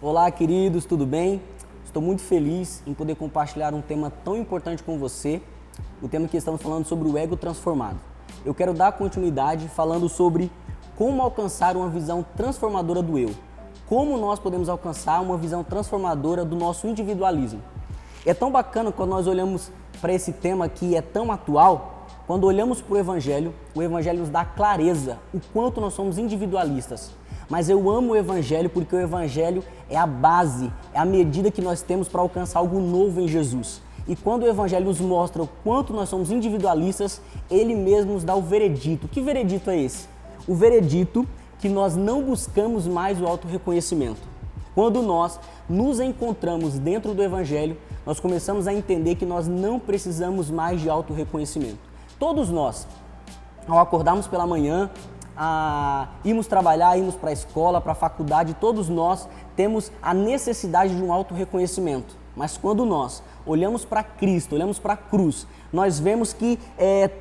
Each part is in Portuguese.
Olá, queridos, tudo bem? Estou muito feliz em poder compartilhar um tema tão importante com você, o tema que estamos falando sobre o ego transformado. Eu quero dar continuidade falando sobre como alcançar uma visão transformadora do eu, como nós podemos alcançar uma visão transformadora do nosso individualismo. É tão bacana quando nós olhamos para esse tema que é tão atual, quando olhamos para o Evangelho nos dá clareza o quanto nós somos individualistas. Mas eu amo o Evangelho porque o Evangelho é a base, é a medida que nós temos para alcançar algo novo em Jesus. E quando o Evangelho nos mostra o quanto nós somos individualistas, ele mesmo nos dá o veredito. Que veredito é esse? O veredito que nós não buscamos mais o autorreconhecimento. Quando nós nos encontramos dentro do Evangelho, nós começamos a entender que nós não precisamos mais de autorreconhecimento. Todos nós, ao acordarmos pela manhã, irmos trabalhar, irmos para a escola, para a faculdade, todos nós temos a necessidade de um autorreconhecimento. Mas quando nós olhamos para Cristo, olhamos para a cruz, nós vemos que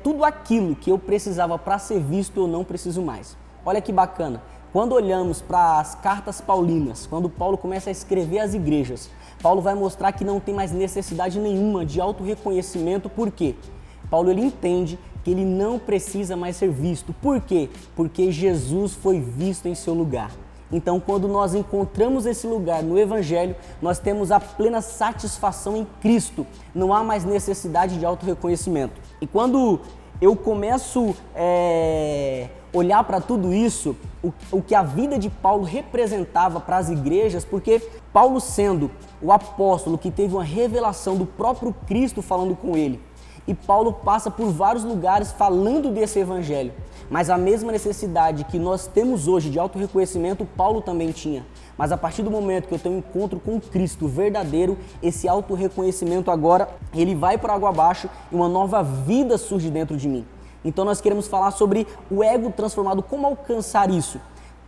tudo aquilo que eu precisava para ser visto, eu não preciso mais. Olha que bacana. Quando olhamos para as cartas paulinas, quando Paulo começa a escrever às igrejas, Paulo vai mostrar que não tem mais necessidade nenhuma de autorreconhecimento. Por quê? Paulo ele entende que ele não precisa mais ser visto. Por quê? Porque Jesus foi visto em seu lugar. Então, quando nós encontramos esse lugar no Evangelho, nós temos a plena satisfação em Cristo. Não há mais necessidade de autorreconhecimento. E quando eu começo olhar para tudo isso, o que a vida de Paulo representava para as igrejas, porque Paulo sendo o apóstolo que teve uma revelação do próprio Cristo falando com ele, e Paulo passa por vários lugares falando desse evangelho, mas a mesma necessidade que nós temos hoje de autorreconhecimento, Paulo também tinha. Mas a partir do momento que eu tenho um encontro com Cristo verdadeiro, esse autorreconhecimento agora, ele vai por água abaixo e uma nova vida surge dentro de mim. Então nós queremos falar sobre o ego transformado, como alcançar isso.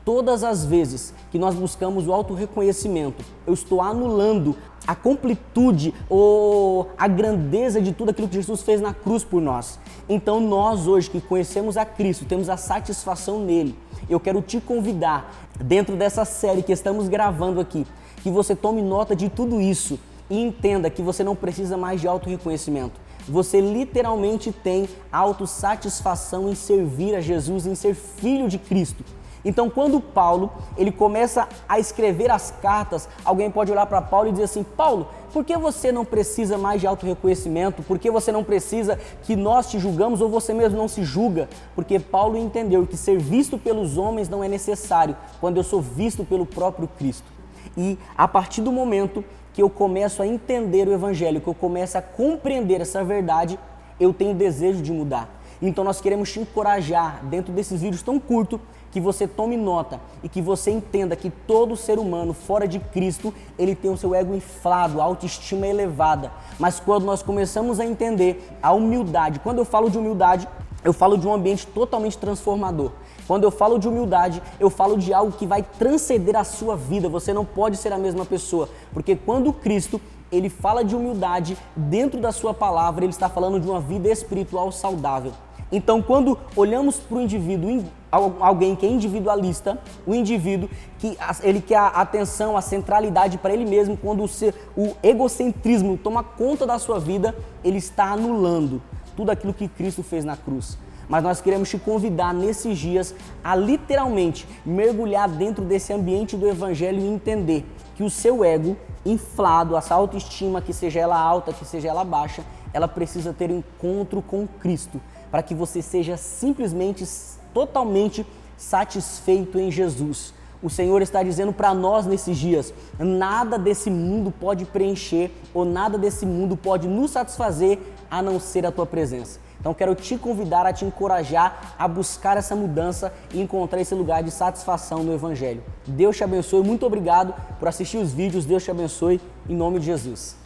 Todas as vezes que nós buscamos o autorreconhecimento, eu estou anulando a completude ou a grandeza de tudo aquilo que Jesus fez na cruz por nós. Então nós hoje que conhecemos a Cristo, temos a satisfação nele. Eu quero te convidar, dentro dessa série que estamos gravando aqui, que você tome nota de tudo isso e entenda que você não precisa mais de autorreconhecimento. Você literalmente tem autossatisfação em servir a Jesus, em ser filho de Cristo. Então, quando Paulo ele começa a escrever as cartas, alguém pode olhar para Paulo e dizer assim: Paulo, por que você não precisa mais de autorreconhecimento? Por que você não precisa que nós te julgamos ou você mesmo não se julga? Porque Paulo entendeu que ser visto pelos homens não é necessário quando eu sou visto pelo próprio Cristo. E a partir do momento que eu começo a entender o Evangelho, que eu começo a compreender essa verdade, eu tenho desejo de mudar. Então nós queremos te encorajar, dentro desses vídeos tão curtos, que você tome nota e que você entenda que todo ser humano fora de Cristo, ele tem o seu ego inflado, a autoestima elevada. Mas quando nós começamos a entender a humildade, quando eu falo de humildade, eu falo de um ambiente totalmente transformador. Quando eu falo de humildade, eu falo de algo que vai transcender a sua vida. Você não pode ser a mesma pessoa, porque quando Cristo ele fala de humildade dentro da sua palavra, ele está falando de uma vida espiritual saudável. Então, quando olhamos para o indivíduo, alguém que é individualista, o indivíduo que ele quer a atenção, a centralidade para ele mesmo, quando o egocentrismo toma conta da sua vida, ele está anulando tudo aquilo que Cristo fez na cruz. Mas nós queremos te convidar nesses dias a literalmente mergulhar dentro desse ambiente do Evangelho e entender que o seu ego inflado, essa autoestima, que seja ela alta, que seja ela baixa, ela precisa ter um encontro com Cristo, para que você seja simplesmente, totalmente satisfeito em Jesus. O Senhor está dizendo para nós nesses dias, nada desse mundo pode preencher ou nada desse mundo pode nos satisfazer a não ser a tua presença. Então quero te convidar a te encorajar a buscar essa mudança e encontrar esse lugar de satisfação no Evangelho. Deus te abençoe, muito obrigado por assistir os vídeos, Deus te abençoe, em nome de Jesus.